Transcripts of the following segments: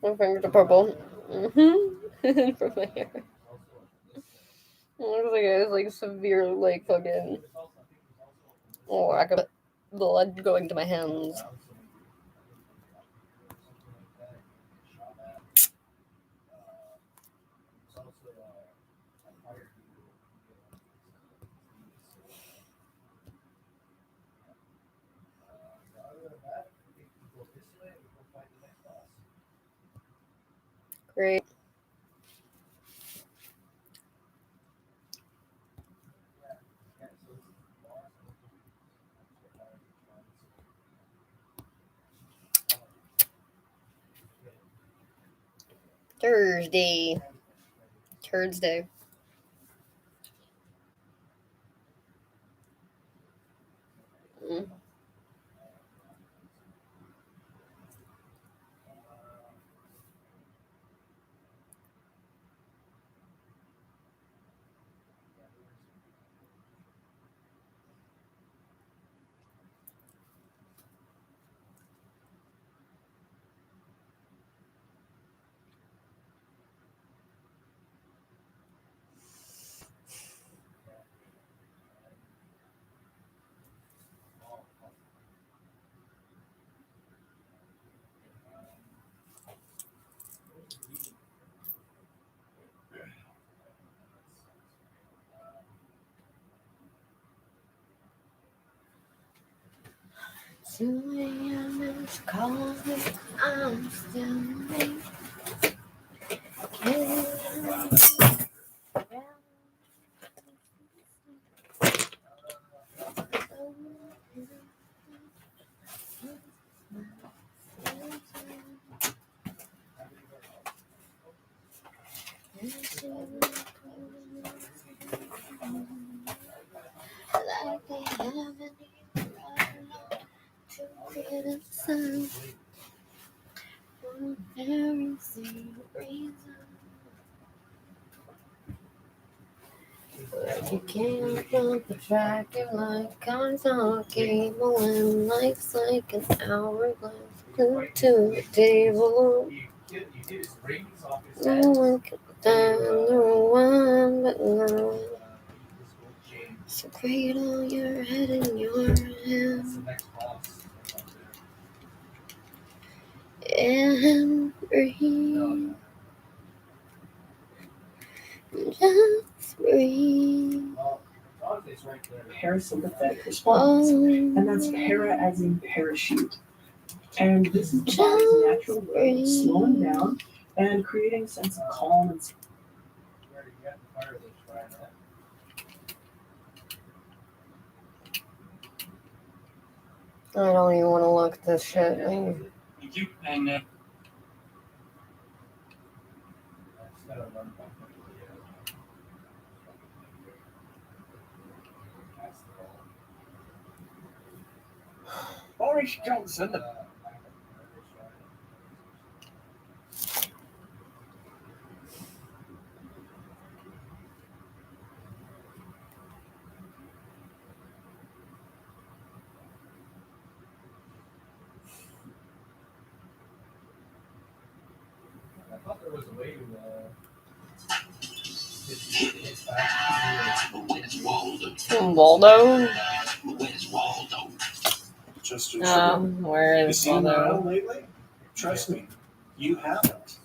My fingers are purple. Mm-hmm. From my hair. It looks like it was like severe, like fucking. Oh, I could blood going to my hands. Great. Thursday. Thursday. Mm. Juliana's calling. I'm still awake. Like they haven't even to criticize for very same reason. But you can't jump the track, you're like cars on a cable, and life's like an hourglass glued to the table. No one can stand the one but love. So cradle your head in your hand and breathe. Just breathe. Parasympathetic response, and that's para as in parachute. And this is the body's natural way of slowing down and creating a sense of calm and safety. I don't even want to look at this shit. Thank you. And Boris Johnson. I thought there was a way to Waldo? Just Where you is seen Waldo? Lyle lately? Trust me, you haven't.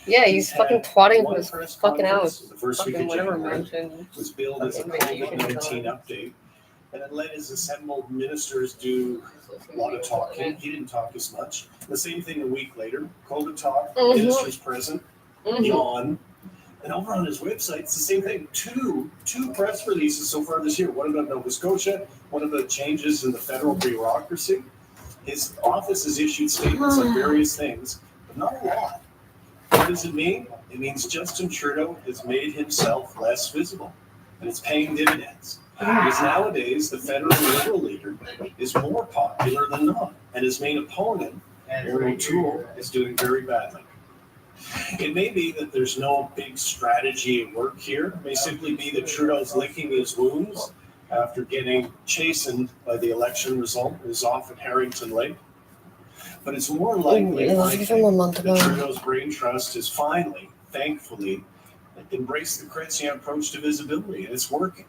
Yeah, he's fucking twatting One his press fucking out. conference the first week Fucking of whatever January mention. was billed as a COVID-19 update, and then let his assembled ministers do a lot of talking. He didn't talk as much. The same thing a week later. COVID talk, ministers present, yawn. And over on his website, it's the same thing. Two press releases so far this year. One about Nova Scotia, one about changes in the federal bureaucracy. His office has issued statements on various things, but not a lot. What does it mean? It means Justin Trudeau has made himself less visible, and it's paying dividends. Because nowadays, the federal Liberal leader is more popular than not, and his main opponent, Aaron O'Toole, is doing very badly. It may be that there's no big strategy at work here. It may simply be that Trudeau's licking his wounds after getting chastened by the election result is off at Harrington Lake. But it's more likely, It was from a month that ago. Trudeau's brain trust has finally, thankfully, embraced the Chrétien approach to visibility, and it's working.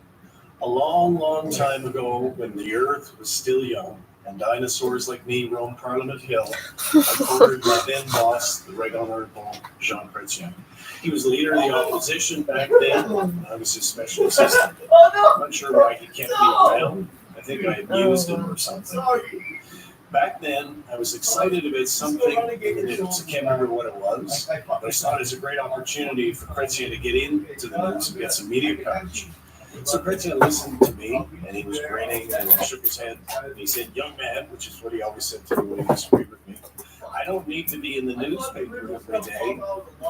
A long, long time ago, when the earth was still young and dinosaurs like me roamed Parliament Hill, I courted my then boss, the Right Honourable Jean Chrétien. He was the leader of the opposition back then, and I was his special assistant. I'm not sure why he kept me around. I think I abused him or something. Back then, I was excited about something in the news. I can't remember what it was, but I saw it as a great opportunity for Chrétien to get into the news and get some media coverage. So Chrétien listened to me, and he was grinning and he shook his head. And he said, "Young man," which is what he always said to me when he disagreed with me, "I don't need to be in the newspaper every day.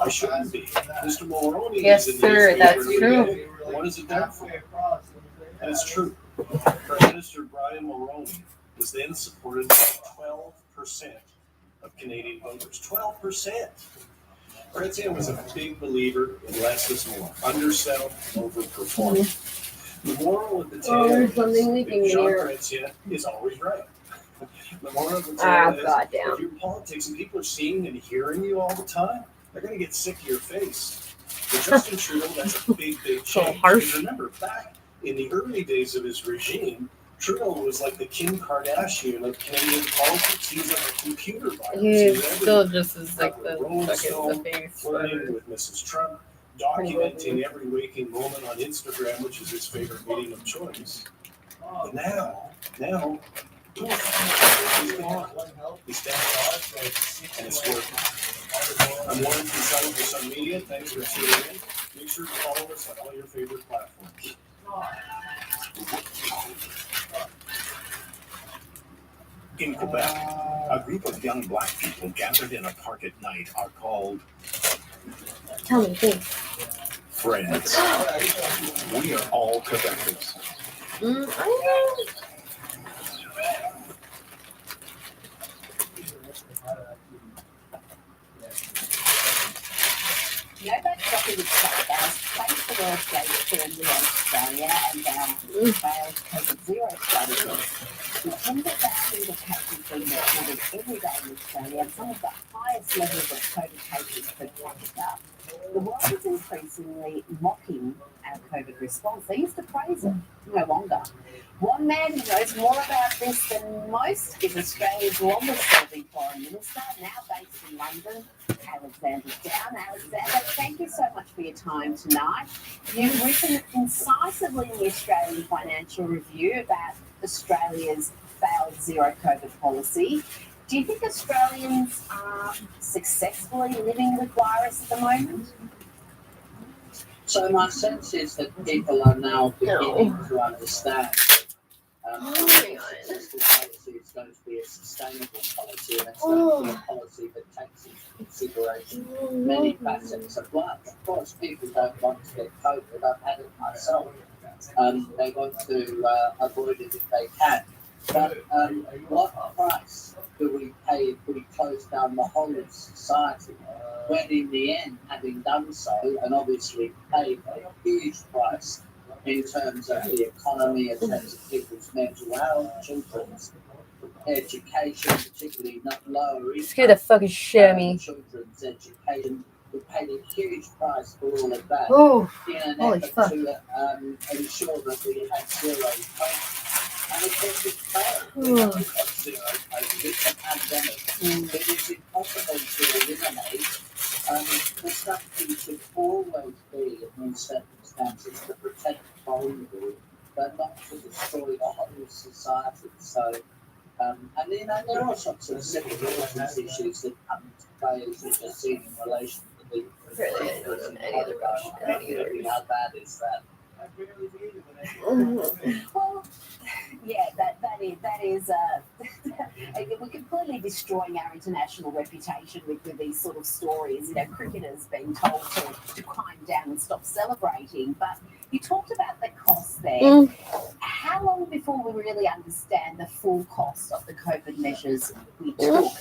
I shouldn't be. Mr. Mulroney Yes, is in the sir, newspaper that's every true. day. What is it done for?" And it's true. Prime Minister Brian Mulroney was then supported by 12% of Canadian voters. 12%. Chrétien was a big believer in less is more, undersell, overperform. The moral of the tale there's something leaking is Jean here. Chrétien is always right. The moral of the tale is, goddamn. if your politics and people are seeing and hearing you all the time, they're going to get sick of your face. But Justin Trudeau, that's a big, big So change. harsh. Because remember, back in the early days of his regime, Trudeau was like the Kim Kardashian of Canadian politics. He was like a computer virus. He's still just as like the Rolling fucking Stone, the face. flirting with Mrs. Trump, documenting every waking moment on Instagram, which is his favorite medium of choice. But now, he's gone. He's down, and it's working. I'm Warren Consultant for Sun Media. Thanks for tuning in. Make sure to follow us on all your favorite platforms. In Quebec, a group of young black people gathered in a park at night are called Tell me, please. friends. We are all Quebecers. No, that's what we would say. Thanks for the Australia touring in Australia and our failed COVID zero strategy. We tend to find the cases being reported every day in Australia and some of the highest levels of COVID cases per capita. The world is increasingly mocking our COVID response. They used to praise it, no longer. One man who knows more about this than most is Australia's longest-serving foreign minister, now based in London, Alexander Down. Alexander, thank you so much for your time tonight. You've written incisively in the Australian Financial Review about Australia's failed zero COVID policy. Do you think Australians are successfully living with virus at the moment? So my sense is that people are now beginning to understand successful policy is going to be a sustainable policy, and it's going to be a policy that takes into consideration many facets of life. Of course, people don't want to get COVID. I've had it myself. They want to avoid it if they can. But what price do we pay if we close down the whole of society? When in the end, having done so, and obviously paid a huge price in terms of the economy, in terms of people's mental health, children's education, particularly not lower Scare the fucking shit out of me. children's education. We paid a huge price for all of that in an holy effort fuck. to ensure that we had zero COVID. And of course it failed. We haven't got zero COVID. It's a pandemic. It is impossible to eliminate. The strategy should always be, in these circumstances, to protect the vulnerable, but not to destroy the whole of society. So, and there are all sorts of civil liberties issues that come into play, as you've just seen in relation to the how bad is that? Well, yeah, that is we're completely destroying our international reputation with these sort of stories. You know, cricketers being told to climb down and stop celebrating. But you talked about the cost there. How long before we really understand the full cost of the COVID measures we took?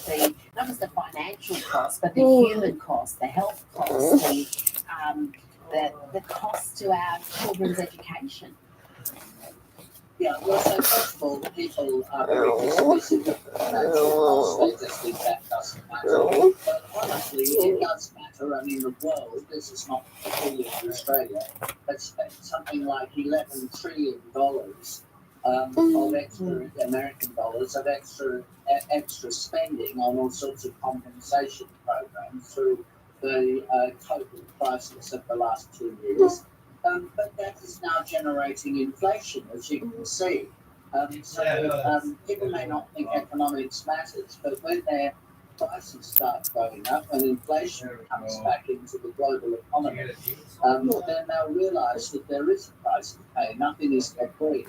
Not just the financial cost, but the human cost, the health cost, the cost to our children's education. Yeah, well, so first of all, people are very dismissive of natural costs. They just think that doesn't matter. But honestly, it does matter. I mean, the world, this is not peculiar to Australia, has spent something like $11 trillion of extra American dollars of extra spending on all sorts of compensation programs through the COVID crisis of the last 2 years. But that is now generating inflation, as you can see. People may not think economics matters, but when their prices start going up and inflation comes back into the global economy, then they'll realise that there is a price to pay. Nothing is for free.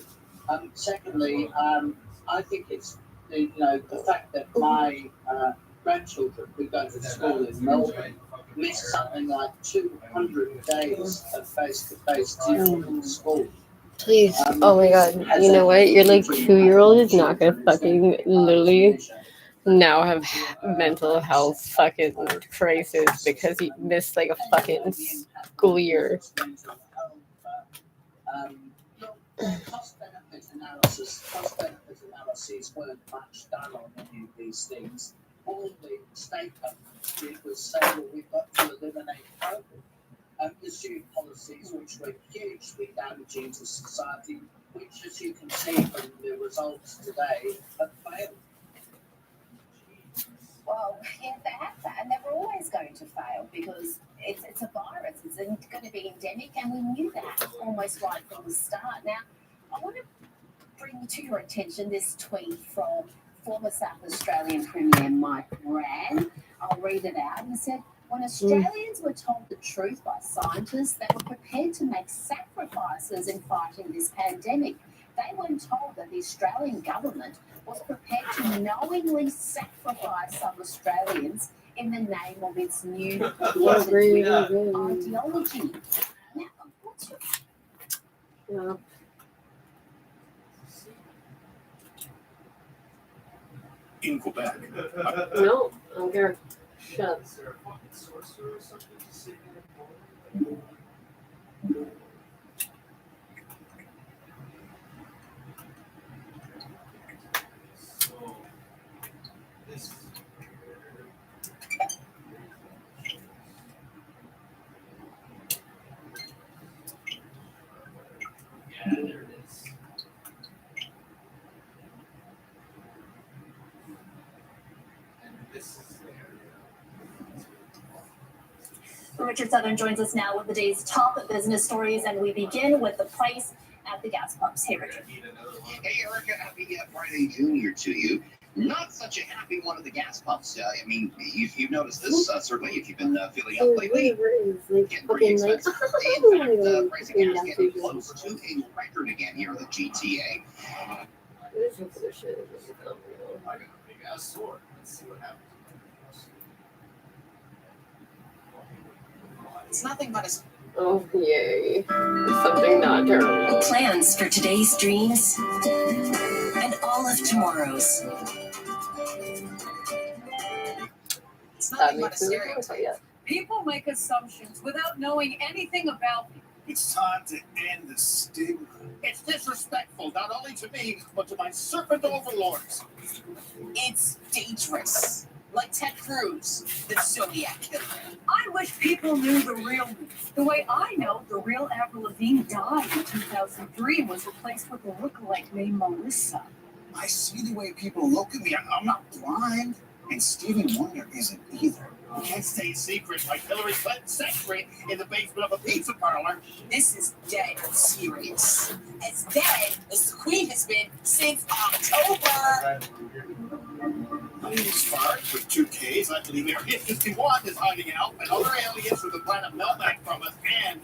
Secondly, I think it's the fact that my grandchildren who go to school in Melbourne missed something like 200 days of face-to-face teaching in school. Please. Oh my god. You know what? Your like 2-year-old is not gonna fucking literally now have mental health fucking crisis because he missed like a fucking school year. Cost-benefit analyses weren't much done on any of these things. All the state governments did was say, well, we've got to eliminate COVID. Pursue policies which were hugely damaging to society, which, as you can see from the results today, have failed. Well, yeah, they have that, and they were always going to fail because it's a virus. It's going to be endemic, and we knew that almost right from the start. Now, I want to bring to your attention this tweet from former South Australian Premier Mike Rann. I'll read it out. He said, when Australians were told the truth by scientists, they were prepared to make sacrifices in fighting this pandemic. They weren't told that the Australian government was prepared to knowingly sacrifice some Australians in the name of its new ideology. Now, what's your... Yeah. In Quebec, No, I don't care. Shut. Richard Southern joins us now with the day's top business stories, and we begin with the price at the gas pumps. Hey, Richard. Hey, Erica, happy Friday Junior to you. Not such a happy one at the gas pumps. I mean, you've noticed this, certainly, if you've been filling up lately. Getting pretty expensive. In fact, price of gas getting close to a record again here in the GTA. I got a big ass sword. Let's see what happens. It's nothing but a... Oh, yay. Something not terrible. Plans for today's dreams and all of tomorrow's. It's That nothing but a makes me stereotype. People make assumptions without knowing anything about them. it's time to end the stigma. It's disrespectful, not only to me, but to my serpent overlords. It's dangerous. Like Ted Cruz, the Zodiac Killer. I wish people knew the real me. The way I know, the real Avril Lavigne died in 2003 and was replaced with a lookalike named Melissa. I see the way people look at me. I'm not blind. And Stevie Wonder isn't either. You can't stay secret like Hillary Clinton's secretary in the basement of a pizza parlor. This is dead serious. As dead as the Queen has been since October. My name is Spark with 2 Ks. I believe Area 51 is hiding out, and other aliens from the planet Melmac from us, and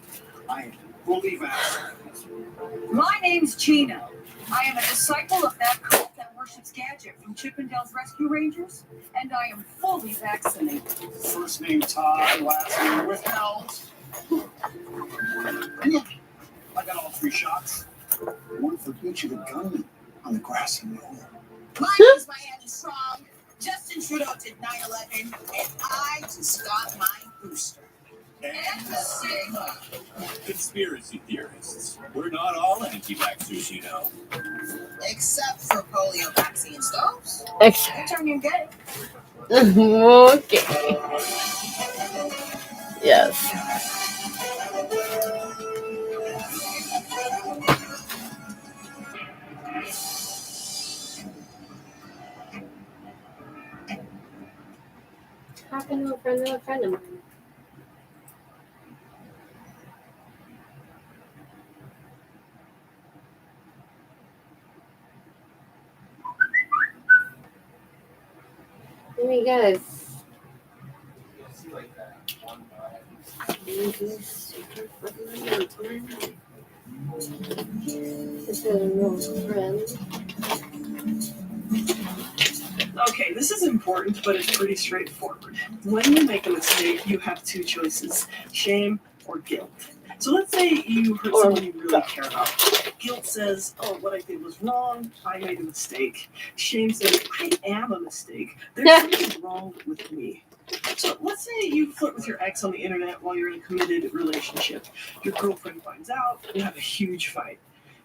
I am fully vaccinated. My name's Chino. I am a disciple of that cult that worships Gadget from Chippendale's Rescue Rangers, and I am fully vaccinated. First name Todd, last name withheld. And look, I got all 3 shots. One for each of the gunmen on the grassy knoll. My name's Miami Strong. Justin Trudeau did 9/11, and I just got my booster. And Sigma. Conspiracy theorists. We're not all anti-vaxxers, you know. Except for polio vaccine stops. Turn you gay. Okay. Yes. Talking to a friend of mine. Hey guys. Okay, this is important, but it's pretty straightforward. When you make a mistake, you have two choices: shame or guilt. So let's say you hurt someone you really care about. Guilt says, oh, what I did was wrong, I made a mistake. Shame says, I am a mistake. There's something wrong with me. So let's say you flirt with your ex on the internet while you're in a committed relationship. Your girlfriend finds out, you have a huge fight.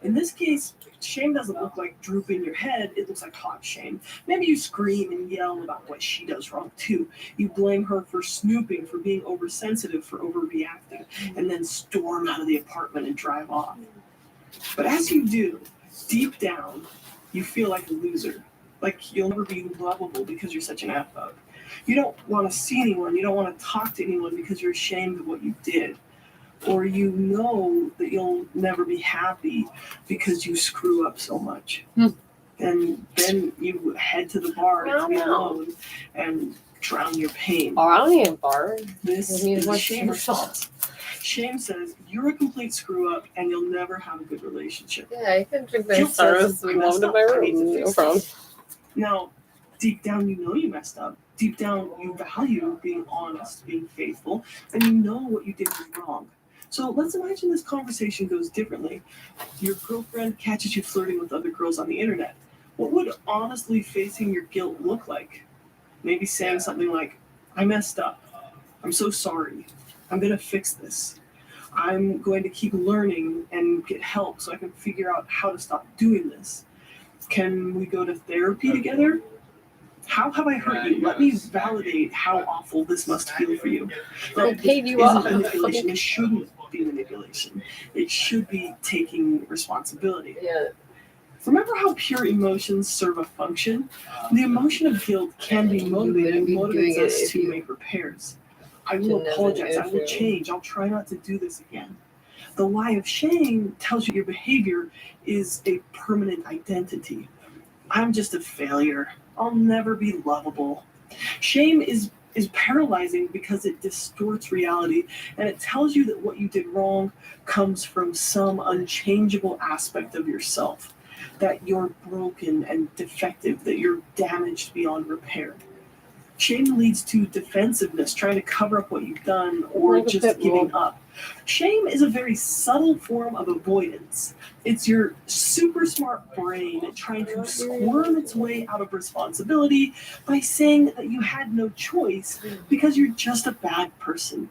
In this case, shame doesn't look like drooping your head, it looks like hot shame. Maybe you scream and yell about what she does wrong too. You blame her for snooping, for being oversensitive, for overreacting, and then storm out of the apartment and drive off. But as you do, deep down, you feel like a loser. Like you'll never be lovable because you're such an F-up. You don't want to see anyone, you don't want to talk to anyone because you're ashamed of what you did. Or you know that you'll never be happy because you screw up so much. And then you head to the bar to be alone and drown your pain. Oh, I don't need a bar. This is a shame response. Shame says you're a complete screw up and you'll never have a good relationship. Yeah, I can drink Guilt my stars says, and love in my room. No problem. Now, deep down, you know you messed up. Deep down, you value being honest, being faithful, and you know what you did was wrong. So let's imagine this conversation goes differently. Your girlfriend catches you flirting with other girls on the internet. What would honestly facing your guilt look like? Maybe saying something like, I messed up. I'm so sorry. I'm going to fix this. I'm going to keep learning and get help so I can figure out how to stop doing this. Can we go to therapy together? How have I hurt you? Let me validate how awful this must feel for you. I paid you off. Manipulation. It shouldn't be manipulation. It should be taking responsibility. Yeah. Remember how pure emotions serve a function? The emotion of guilt can be motivating. It motivates us to make repairs. I will apologize. I will change. I'll try not to do this again. The lie of shame tells you your behavior is a permanent identity. I'm just a failure. I'll never be lovable. Shame is paralyzing because it distorts reality and it tells you that what you did wrong comes from some unchangeable aspect of yourself, that you're broken and defective, that you're damaged beyond repair. Shame leads to defensiveness, trying to cover up what you've done or just giving up. Shame is a very subtle form of avoidance. It's your super smart brain trying to squirm its way out of responsibility by saying that you had no choice because you're just a bad person.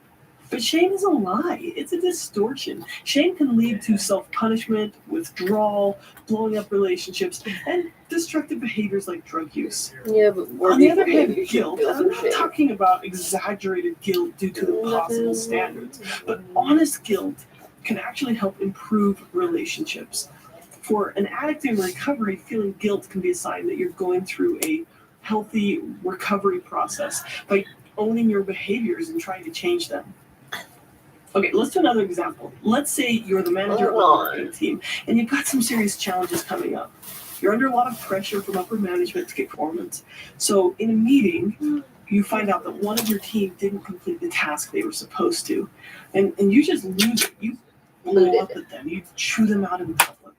But shame is a lie. It's a distortion. Shame can lead to self-punishment, withdrawal, blowing up relationships, and destructive behaviors like drug use. Yeah, but on the other hand, guilt, I'm not talking about exaggerated guilt due to impossible standards, but honest guilt can actually help improve relationships. For an addict in recovery, feeling guilt can be a sign that you're going through a healthy recovery process by owning your behaviors and trying to change them. Okay, let's do another example. Let's say you're the manager of a marketing team and you've got some serious challenges coming up. You're under a lot of pressure from upper management to get performance. So in a meeting, you find out that one of your team didn't complete the task they were supposed to. And you just lose it. You blow up at them. You chew them out in public.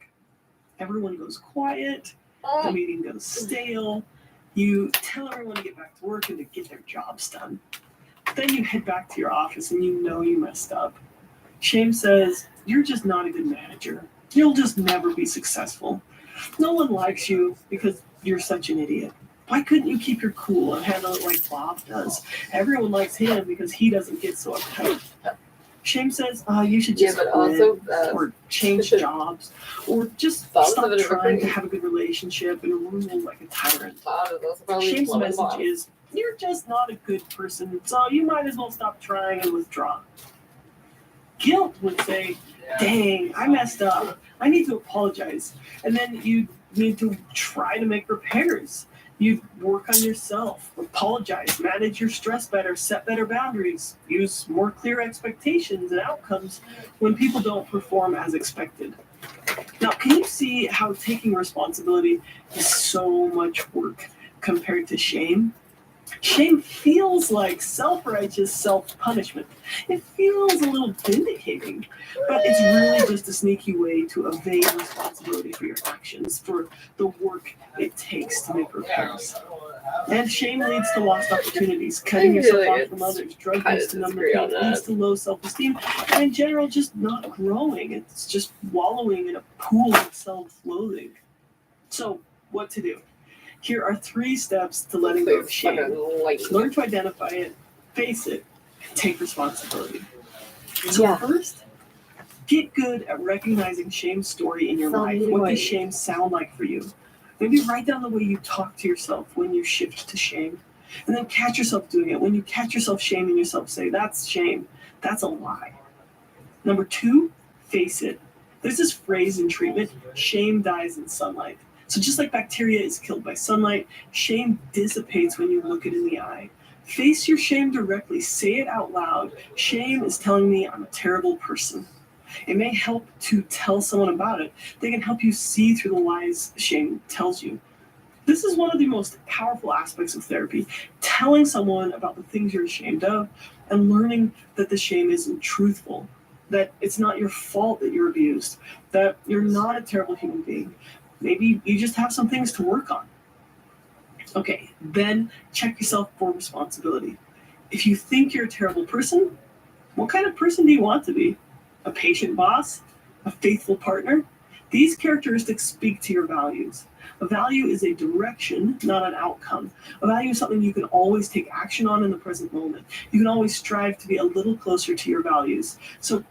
Everyone goes quiet. The meeting goes stale. You tell everyone to get back to work and to get their jobs done. Then you head back to your office and you know you messed up. Shame says, you're just not a good manager. You'll just never be successful. No one likes you because you're such an idiot. Why couldn't you keep your cool and handle it like Bob does? Everyone likes him because he doesn't get so uptight. Shame says, you should just but quit, also, or change jobs, or just Bob's stop a bit of a trying to creep. have a good relationship and rule like a tyrant. Bob is also probably Shame's loving message Bob. is, you're just not a good person, so you might as well stop trying and withdraw. Guilt would say, dang, I messed up. I need to apologize. And then you need to try to make repairs. You work on yourself, apologize, manage your stress better, set better boundaries, use more clear expectations and outcomes when people don't perform as expected. Now, can you see how taking responsibility is so much work compared to shame? Shame feels like self-righteous self-punishment. It feels a little vindicating, but it's really just a sneaky way to evade responsibility for your actions, for the work it takes to make repairs. And shame leads to lost opportunities, cutting yourself off from others, drug use to numb the pain, leads to low self-esteem, and in general, just not growing. It's just wallowing in a pool of self-loathing. So, what to do? Here are 3 steps to letting go of shame. Learn to identify it, face it, and take responsibility. So first, get good at recognizing shame's story in your life. What does shame sound like for you? Maybe write down the way you talk to yourself when you shift to shame. And then catch yourself doing it. When you catch yourself shaming yourself, say, that's shame. That's a lie. Number 2, face it. There's this phrase in treatment, shame dies in sunlight. So just like bacteria is killed by sunlight, shame dissipates when you look it in the eye. Face your shame directly. Say it out loud. Shame is telling me I'm a terrible person. It may help to tell someone about it. They can help you see through the lies shame tells you. This is one of the most powerful aspects of therapy, telling someone about the things you're ashamed of and learning that the shame isn't truthful, that it's not your fault that you're abused, that you're not a terrible human being. Maybe you just have some things to work on. Okay, then check yourself for responsibility. If you think you're a terrible person, what kind of person do you want to be? A patient boss? A faithful partner? These characteristics speak to your values. A value is a direction, not an outcome. A value is something you can always take action on in the present moment. You can always strive to be a little closer to your values. So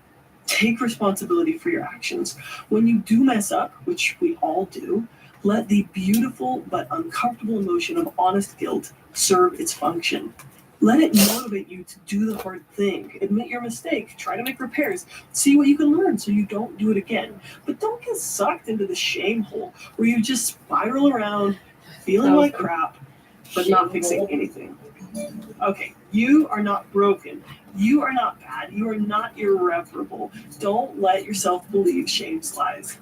take responsibility for your actions. When you do mess up, which we all do, let the beautiful but uncomfortable emotion of honest guilt serve its function. Let it motivate you to do the hard thing. Admit your mistake. Try to make repairs. See what you can learn so you don't do it again. But don't get sucked into the shame hole where you just spiral around feeling like crap, but not fixing anything. Okay, you are not broken. You are not bad. You are not irreparable. Don't let yourself believe shame's lies.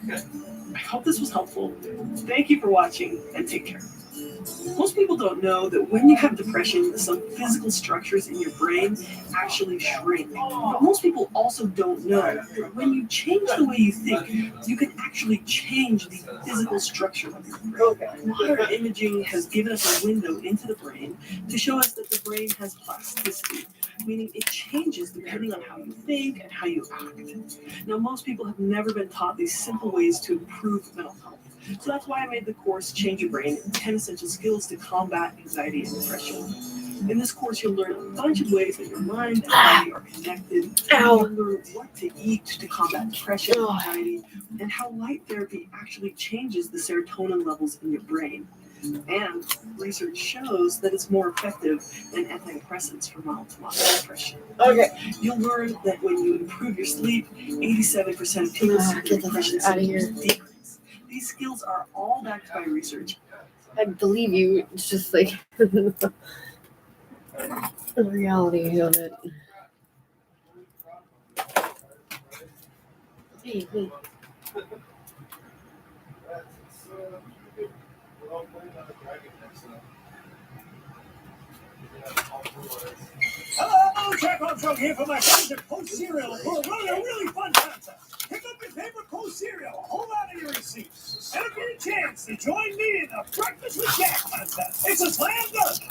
I hope this was helpful. Thank you for watching, and take care. Most people don't know that when you have depression, some physical structures in your brain actually shrink. But most people also don't know that when you change the way you think, you can actually change the physical structure of your brain. Modern imaging has given us a window into the brain to show us that the brain has plasticity, meaning it changes depending on how you think and how you act. Now, most people have never been taught these simple ways to improve mental health. So that's why I made the course Change Your Brain, 10 Essential Skills to Combat Anxiety and Depression. In this course, you'll learn a bunch of ways that your mind and body are connected. You'll learn what to eat to combat depression and anxiety, and how light therapy actually changes the serotonin levels in your brain. And research shows that it's more effective than antidepressants for mild to moderate depression. Okay. You'll learn that when you improve your sleep, 87% of people see their depression symptoms decrease. These skills are all backed by research. I believe you. It's just like the reality of it. Hey. Hello, Jack Armstrong here for my friends at Post Cereal, who are running a really fun contest. Pick up your favorite Post Cereal, hold out of your receipts, and get a chance to join me in the Breakfast with Jack contest. It's a slam dunk.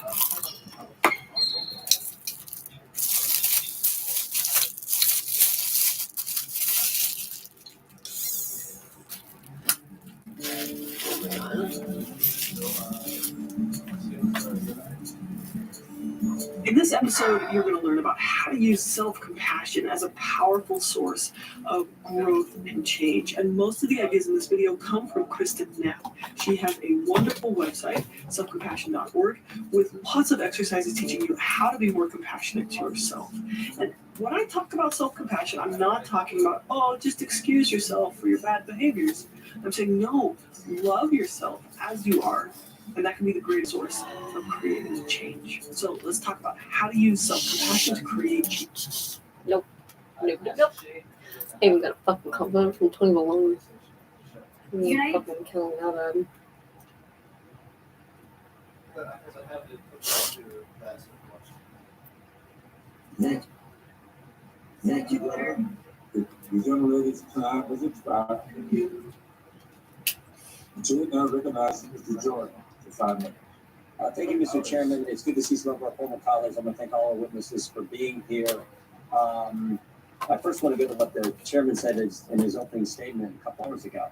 In this episode, you're going to learn about how to use self-compassion as a powerful source of growth and change. And most of the ideas in this video come from Kristen Knapp. She has a wonderful website, selfcompassion.org, with lots of exercises teaching you how to be more compassionate to yourself. And when I talk about self-compassion, I'm not talking about, oh, just excuse yourself for your bad behaviors. I'm saying, no, love yourself as you are. And that can be the greatest source of creating change. So let's talk about how to use self-compassion to create change. Nope. I even got a fucking compliment from Tony Malone. He's fucking killing that bad. Thank you, brother. The young lady's time was expired. Julie now recognizes Mr. Jordan for 5 minutes. Thank you, Mr. Chairman. It's good to see some of our former colleagues. I want to thank all our witnesses for being here. I first want to go to what the chairman said in his opening statement a couple hours ago.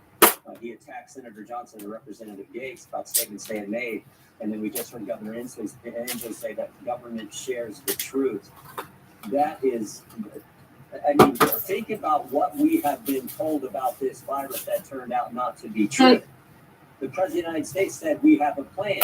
He attacked Senator Johnson and Representative Gates about statements they had made. And then we just heard Governor Inslee say that the government shares the truth. That is, I mean, think about what we have been told about this virus that turned out not to be true. The President of the United States said we have a plan.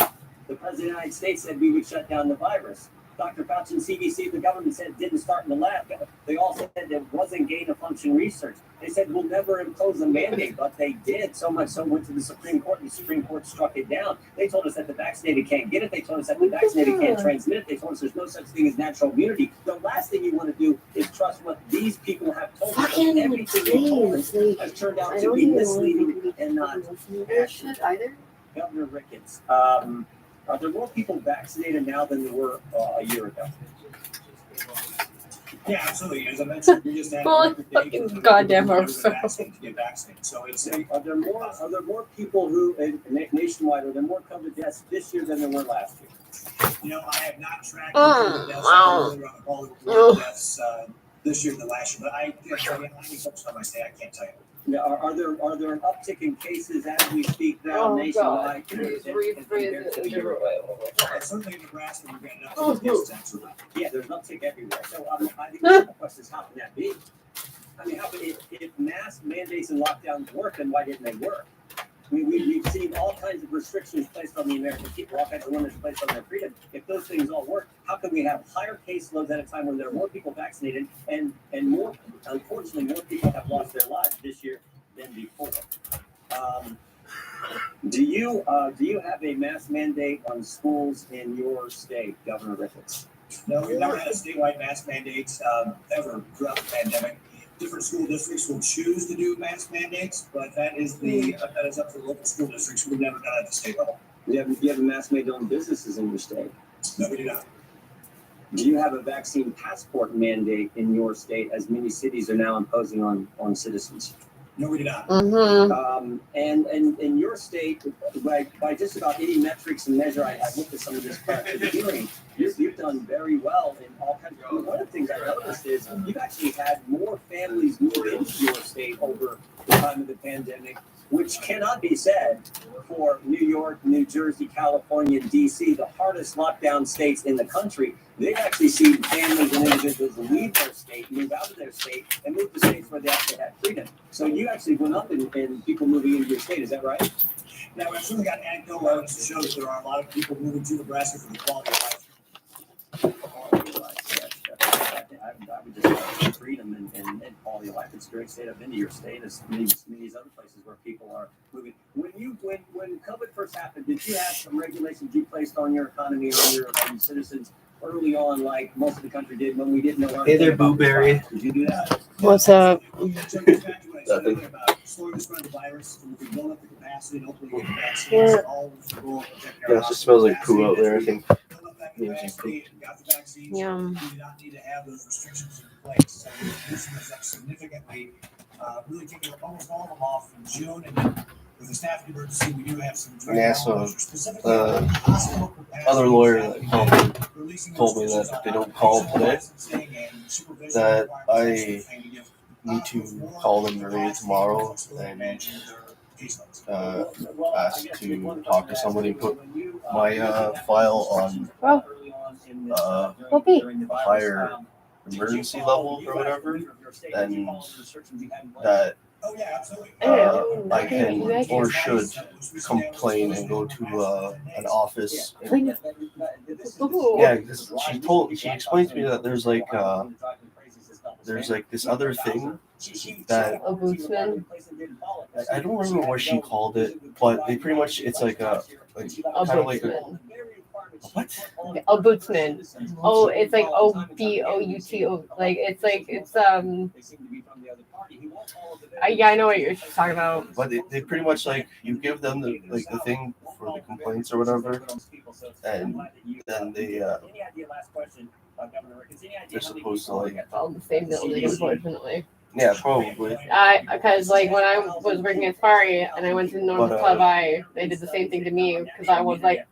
The President of the United States said we would shut down the virus. Dr. Fauci and CDC, the government said it didn't start in the lab. They all said it wasn't gain-of-function research. They said we'll never impose a mandate, but they did. So much so went to the Supreme Court, and the Supreme Court struck it down. They told us that the vaccinated can't get it. They told us that the vaccinated can't transmit it. They told us there's no such thing as natural immunity. The last thing you want to do is trust what these people have told us. Everything they told us has turned out to be misleading and not accurate. Either. Governor Ricketts, are there more people vaccinated now than there were a year ago? Yeah, absolutely. As I mentioned, we just had fucking goddamn to get vaccinated. So it's Are there more people who nationwide? Are there more COVID deaths this year than there were last year? You know, I have not tracked the COVID deaths. I'm really on all the COVID deaths this year than last year, but I need folks on my state. I can't tell you. Yeah, are there an uptick in cases as we speak now nationwide? Please rephrase it a different way. Certainly in Nebraska, we're getting up to absolutely. Yeah, there's an uptick everywhere. So I think the question is, how can that be? I mean, if mask mandates and lockdowns work, then why didn't they work? I mean, we've seen all kinds of restrictions placed on the American people, all kinds of limits placed on their freedom. If those things all work, how can we have higher caseloads at a time when there are more people vaccinated and more, unfortunately, more people have lost their lives this year than before? Do you have a mask mandate on schools in your state, Governor Ricketts? No, we've never had a statewide mask mandate ever throughout the pandemic. Different school districts will choose to do mask mandates, but that is up to the local school districts. We've never done it at the state level. Do you have a mask mandate on businesses in your state? No, we do not. Do you have a vaccine passport mandate in your state, as many cities are now imposing on citizens? No, we do not. Mm-hmm. And in your state, by just about any metrics and measure, I looked at some of this prior to the hearing, you've done very well in all kinds of. One of the things I noticed is you've actually had more families move into your state over the time of the pandemic, which cannot be said for New York, New Jersey, California, and DC, the hardest lockdown states in the country. They've actually seen families and individuals leave their state, move out of their state, and move to states where they actually had freedom. So you actually went up in people moving into your state, is that right? Now, we've certainly got anecdotal evidence to show that there are a lot of people moving to Nebraska for the quality of life. I would just say freedom and quality of life. It's a great state. I've been to your state. It's many of these other places where people are moving. When COVID first happened, did you have some regulations you placed on your economy and on your citizens early on, like most of the country did when we didn't know? Hey there, Booberry. Did you do that? What's up? Nothing. Slowing the spread of the virus, and we can build up the capacity and hopefully get vaccines. All with the goal of protecting our Yeah, it just smells like poo out there, I think. Build up that capacity, got the vaccines. Yum. We do not need to have those restrictions in place. So we're reducing those up significantly, really taking almost all of them off in June. And then with the staff emergency, we do have some. Yeah, so other lawyer that called me told me that if they don't call today, that I need to call them early tomorrow and ask to talk to somebody, put my file on Okay. a higher emergency level or whatever, and that I can or should complain and go to an office. Yeah, because she explained to me that there's like this other thing that A bootsman. I don't remember what she called it, but they pretty much it's like a A kind of like a bootsman. what? A bootsman. Oh, it's like OBOUTO. Like it's yeah, I know what you're talking about. But they pretty much like you give them the thing for the complaints or whatever, and then they're supposed to like It's all the same building, unfortunately. yeah, probably. Because like when I was working at Safari and I went to Normal Club they did the same thing to me because I was like,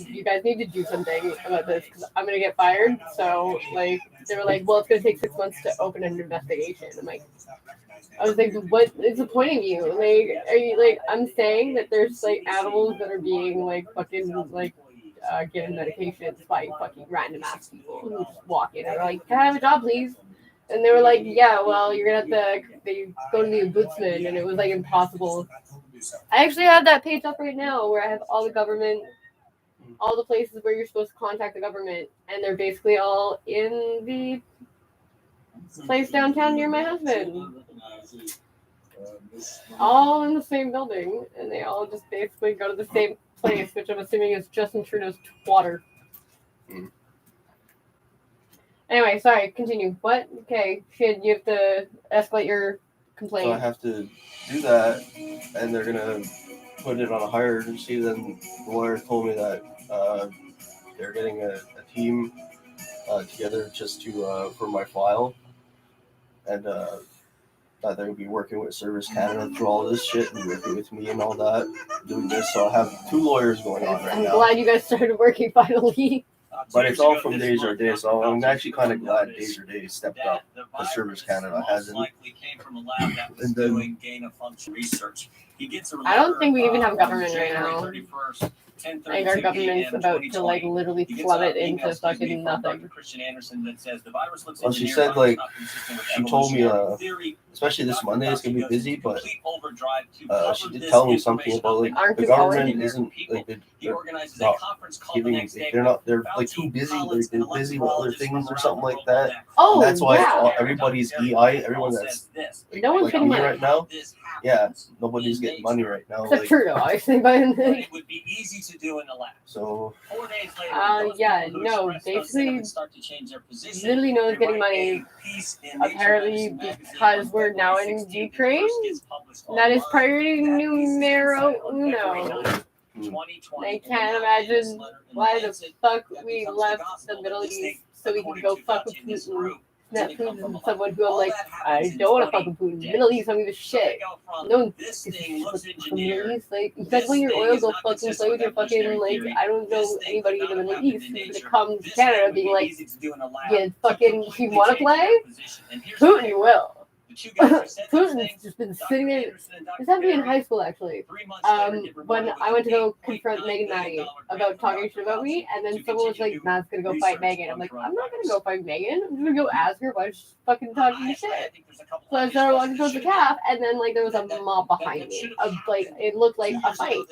you guys need to do something about this because I'm gonna get fired. So like they were like, well, it's gonna take 6 months to open an investigation. I was like, what is the point of you? Like, are you like? I'm saying that there's like animals that are being like fucking like given medications by fucking random ass people who just walk in and are like, can I have a job, please? And they were like, yeah, well, you're gonna have to they go to the ombudsman, and it was like impossible. I actually have that page up right now where I have all the government, all the places where you're supposed to contact the government, and they're basically all in the place downtown near my husband. All in the same building, and they all just basically go to the same place, which I'm assuming is Justin Trudeau's Twatter. Anyway, sorry, continue. What? Okay, shit, you have to escalate your complaint. So I have to do that, and they're gonna put it on a higher urgency. Then the lawyer told me that they're getting a team together just to for my file, and that they would be working with Service Canada through all this shit and working with me and all that, doing this. So I have 2 lawyers going on right now. I'm glad you guys started working finally. But it's all from Desjardins, so I'm actually kind of glad Desjardins stepped up. The Service Canada hasn't. And then I don't think we even have government right now. Like our government's about to like literally plummet into fucking nothing. Well, she said like she told me especially this Monday it's gonna be busy, but she did tell me something about like the government isn't like they're not giving they're like too busy, like they're busy with other things or something like that. Oh, and that's why yeah. Everybody's everyone that's No one's like getting me money right now. Yeah, nobody's getting money right now. Except Like, Trudeau, obviously, but It would be easy to do in a lab. so 4 days later, yeah, no, basically, literally no one's getting money. Apparently, because we're now in Ukraine, that is priority numero uno. I can't imagine why the fuck we left the Middle East so we could go fuck with Putin. That Putin is someone who I'm like, I don't want to fuck with Putin. Middle East, I don't give a shit. No one gives a shit with the Middle East. Like, you guys want your oil, go fucking play with your fucking, like, I don't know anybody in the Middle East who's gonna come to Canada being like, yeah, fucking, you want to play? Putin will. Putin's just been sitting there. This happened to me in high school, actually. When I went to go confront Megan Maddie about talking shit about me, and then someone was like, Matt's gonna go fight Megan. I'm like, I'm not gonna go fight Megan. I'm gonna go ask her why she's fucking talking shit. So I started walking towards the calf, and then like there was a mob behind me. Like it looked like a fight.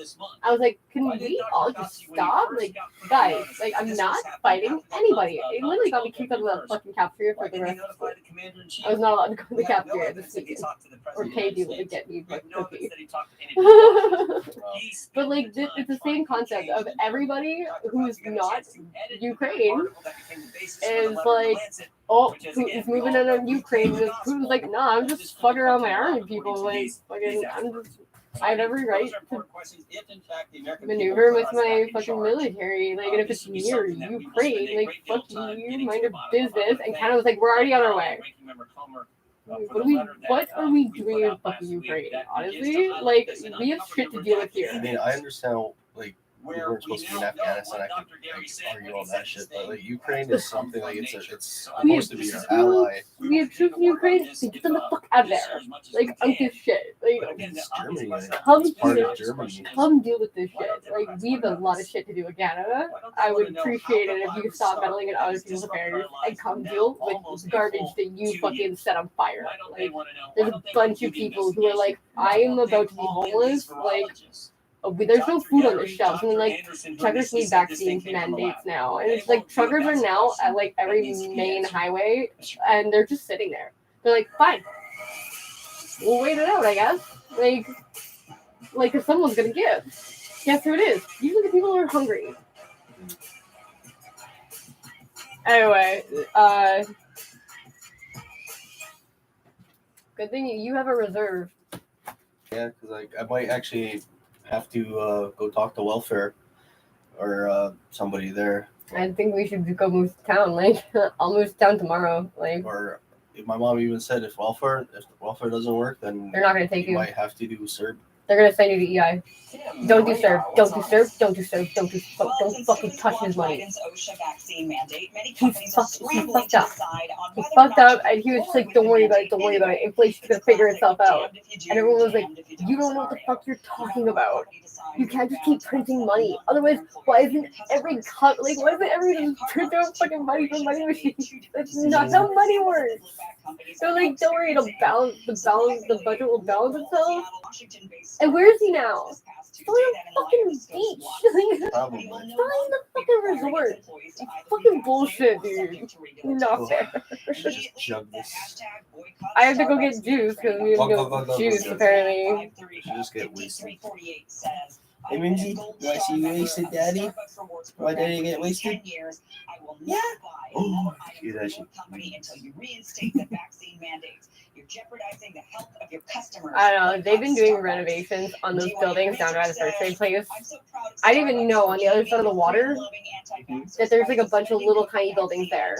I was like, can we all just stop? Like, guys, like I'm not fighting anybody. It literally got me kicked out of the fucking cafeteria for the rest of the school. I was not allowed to go to the cafeteria this weekend, or pay people to get me like cookies. But like it's the same concept of everybody who's not Ukraine is like, oh, Putin's moving in on Ukraine, and Putin's like, nah, I'm just fucking around my army people, like fucking, I have every right to maneuver with my fucking military, like, and if it's me or Ukraine, like, fuck you, mind your business. And Canada was like, we're already on our way. What are we doing in fucking Ukraine? Honestly, like, we have shit to deal with here. I mean, I understand like we weren't supposed to be in Afghanistan. I could argue all that shit, but like Ukraine is something like it's supposed to be our ally. We have troops in Ukraine. Get them the fuck out of there. Like, I don't give a shit. Like, It's Germany. come It's part here. of Germany. Come deal with this shit. Like, we have a lot of shit to do in Canada. I would appreciate it if you could stop meddling in other people's affairs and come deal with garbage that you fucking set on fire. Like, there's a bunch of people who are like, I am about to be homeless. Like, there's no food on the shelves. And then, like, truckers need vaccine mandates now. And it's like, truckers are now at, like, every main highway, and they're just sitting there. They're like, fine. We'll wait it out, I guess. Like if someone's gonna give. Guess who it is? Usually the people who are hungry. Anyway, good thing you have a reserve. Yeah, because like I might actually have to go talk to welfare or somebody there. I think we should go move to town. Like, I'll move to town tomorrow. Like, Or my mom even said if welfare doesn't work, then they're not gonna take you. Might have to do CERB. They're gonna send you to EI. Don't do CERB. Don't do CERB. Don't do CERB. Don't fucking touch his money. He fucked up. He fucked up, and he was just like, "Don't worry about it. Don't worry about it. Inflation's gonna figure itself out." And everyone was like, "You don't know what the fuck you're talking about. You can't just keep printing money. Otherwise, why isn't every cut like why isn't everyone just print out fucking money from money machines? That's not how money works." So like, don't worry, the budget will balance itself. And where is he now? Still on a fucking beach. Probably. Still in the fucking resort. Fucking bullshit, dude. Not fair. Just chug this. I have to go get juice because we have to go juice apparently. Should just get wasted. Hey, Minzy, you want to see you wasted, Daddy? Why did you get wasted? Yeah. Oh, see that shit. I don't know. They've been doing renovations on those buildings down by the first grade place. I didn't even know on the other side of the water that there's like a bunch of little tiny buildings there.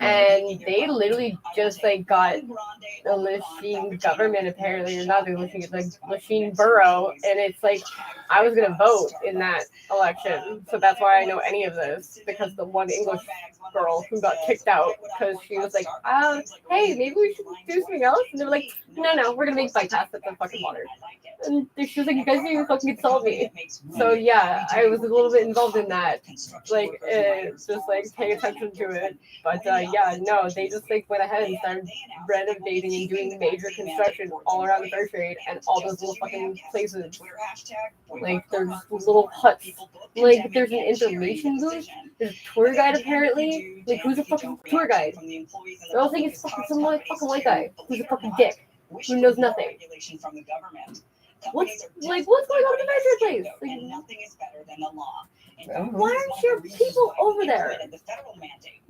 And they literally just like got the Lachine government apparently, or not the Lachine, it's like Lachine borough, and it's like I was gonna vote in that election, so that's why I know any of this, because the one English girl who got kicked out because she was like, hey, maybe we should do something else, and they were like, no, we're gonna make bypass at the fucking water. And she was like, you guys didn't even fucking consult me. So yeah, I was a little bit involved in that, like just like paying attention to it. But yeah, no, they just like went ahead and started renovating and doing major construction all around the first grade and all those little fucking places. Like there's little huts. Like there's an information booth. There's a tour guide apparently. Like who's a fucking tour guide? They're all saying it's fucking some like fucking white guy who's a fucking dick who knows nothing. What's going on in the measure place? Like, nothing is better than the law. Why aren't your people over there?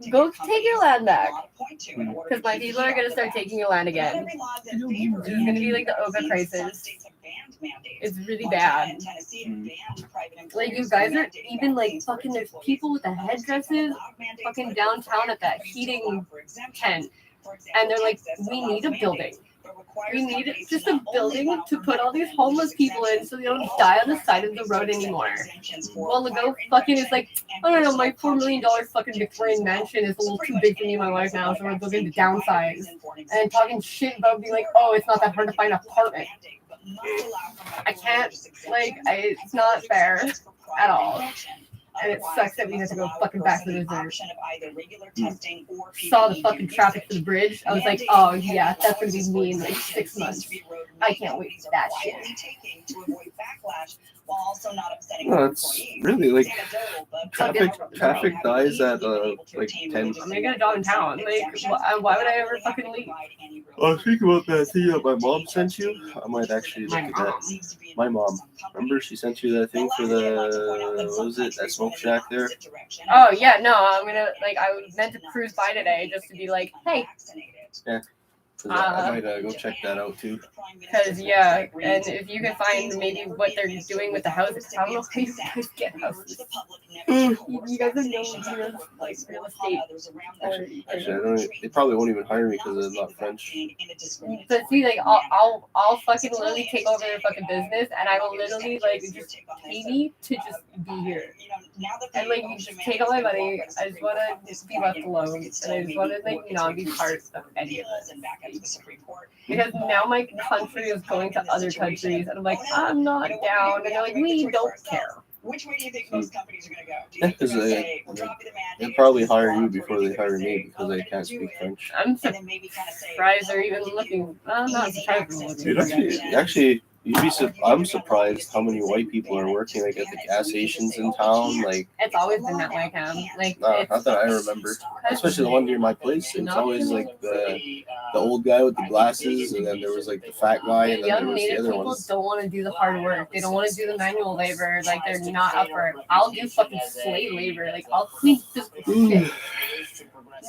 Go take your land back. Because my people are going to start taking your land again. It's going to be like the Oka crisis. It's really bad. Like, you guys are even like fucking, there's people with the headdresses fucking downtown at that heating tent. And they're like, we need a building. We need just a building to put all these homeless people in so they don't die on the side of the road anymore. Well, the go fucking is like, I don't know, my $4 million fucking Victorian mansion is a little too big for me and my wife now, so we're looking to downsize. And talking shit about being like, oh, it's not that hard to find an apartment. I can't, like, it's not fair at all. And it sucks that we have to go fucking back to the desert. Saw the fucking traffic to the bridge. I was like, oh yeah, that's gonna be me in like 6 months. I can't wait for that shit. No, it's really like traffic dies at like 10. I'm gonna get a job in town. Like, why would I ever fucking leave? Oh, think about that thing that my mom sent you. I might actually look at that. My mom. Remember she sent you that thing for the, what was it, that smoke shack there? Oh yeah, no, I'm gonna, like, I was meant to cruise by today just to be like, hey. Yeah. I might go check that out too. Because yeah, and if you can find maybe what they're doing with the houses, I don't know how you guys get houses. You guys have no like real estate. Actually, I don't. They probably won't even hire me because I'm not French. But see, like I'll fucking literally take over their fucking business, and I will literally like just pay me to just be here. And like you just take all my money. I just want to just be left alone, and I just want to like not be part of any of this. Because now my country is going to other countries, and I'm like, I'm not down, and they're like, we don't care. Which way do you think most companies are going to go? Do Yeah, you because think they'll say, we'll drop you the they'll mandate, probably or hire you or before do you they think they're hire gonna me say, because oh, I you're can't gonna do speak it, French. I'm and then maybe kind of say, surprised they're well, even we'll give looking. you I'm not easy surprised access they're to Dude, looking. actually, you'd be. I'm surprised how many white people are working like at the gas stations in town. Like, It's always been that way, Cam. Like, nah, not that I remember. Especially the one near my place. It's always like the old guy with the glasses, and then there was like the fat guy, and then there young was the Native other people ones. don't want to do the hard work. They don't want to do the manual labor. Like, they're not up for it. I'll do fucking slave labor. Like, I'll clean physical shit.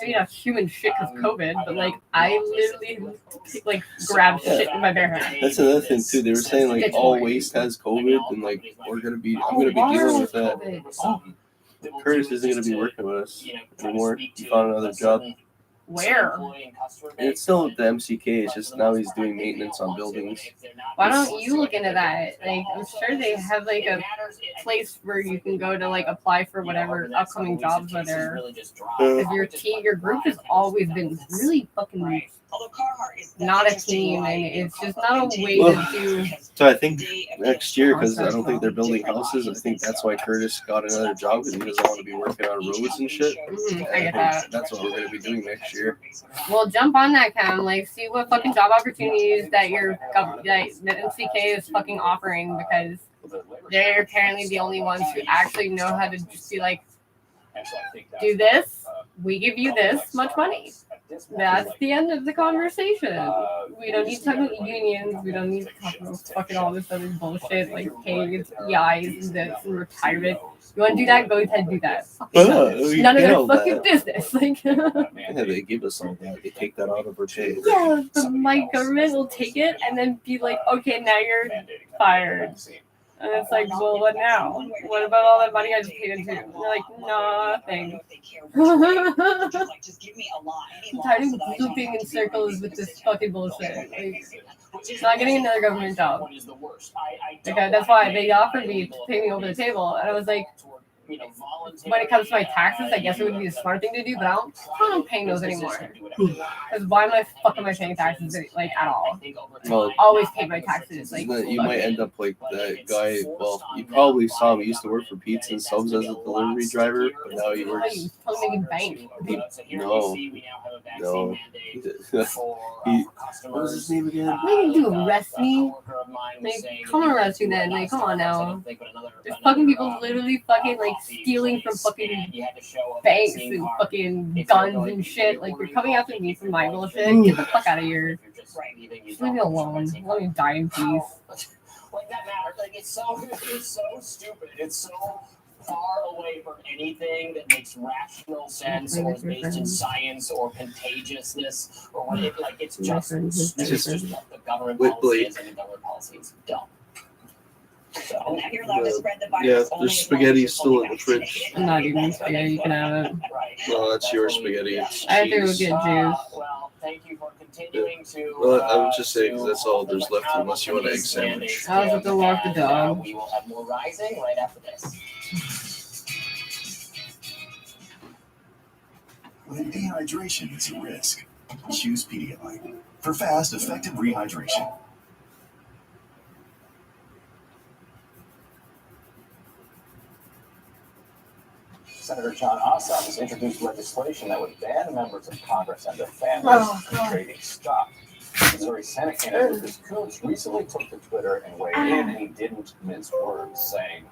Maybe not human shit because COVID, but like, I literally like grab shit in my bare hands. That's another thing too. They were saying like all waste has COVID, and like I'm gonna be dealing with that. Curtis isn't gonna be working with us anymore. He found another job. Where? It's still at the MCK. It's just now he's doing maintenance on buildings. Why don't you look into that? Like, I'm sure they have like a place where you can go to like apply for whatever upcoming jobs are there. Because your team, your group has always been really fucking not a team, and it's just not a way to do. So I think next year, because I don't think they're building houses, I think that's why Curtis got another job because he doesn't want to be working on roads and shit. I get that. That's what we're gonna be doing next year. Well, jump on that, Cam. Like, see what fucking job opportunities that that MCK is fucking offering, because they're apparently the only ones who actually know how to just be like, do this. We give you this much money. That's the end of the conversation. We don't need to talk about unions. We don't need to talk about fucking all this other bullshit like pays, EIs, and this, and retirement. You want to do that? Go ahead and do that. None of their fucking business. Like, yeah, they give us all that. They take that out of our pay. yeah, but my government will take it and then be like, okay, now you're fired. And it's like, well, what now? What about all that money I just paid into? And they're like, nothing. I'm tired of looping in circles with this fucking bullshit. Like, not getting another government job. Okay, that's why they offered me to pay me over the table, and I was like, when it comes to my taxes, I guess it would be the smart thing to do, but I don't plan on paying those anymore. Because why am I paying taxes like at all? Well, Always pay my taxes. Like, you might end up like that guy. Well, you probably saw him. He used to work for Pizza and Subs as a delivery driver, but now he works. Totally bank. No. What was his name again? What are you gonna do? Arrest me? Like, come on, arrest you then. Like, come on now. There's fucking people literally fucking like stealing from fucking banks and fucking guns and shit. Like, you're coming after me for my bullshit. Get the fuck out of here. Just leave me alone. Let me die in peace. Like that matters. Like it's so stupid. It's so far away from anything that makes rational sense or is based in science or contagiousness or what it like. It's just what the government policy is, and the government policy is dumb. So, yeah, there's spaghetti still in the fridge. I'm not eating spaghetti. You can have it. No, that's your spaghetti. It's I have to go cheese. get juice. well, thank you for continuing to. Well, I would just say because that's all there's left unless you want an egg sandwich. I was have to walk the dog. We will have more rising right after this. When dehydration is a risk, choose Pedialyte for fast, effective rehydration. Senator John Ossoff has introduced legislation that would ban members of Congress and their families from trading stock. Missouri Senate candidate Chris Coons recently took to Twitter and weighed in, and he didn't mince words, saying,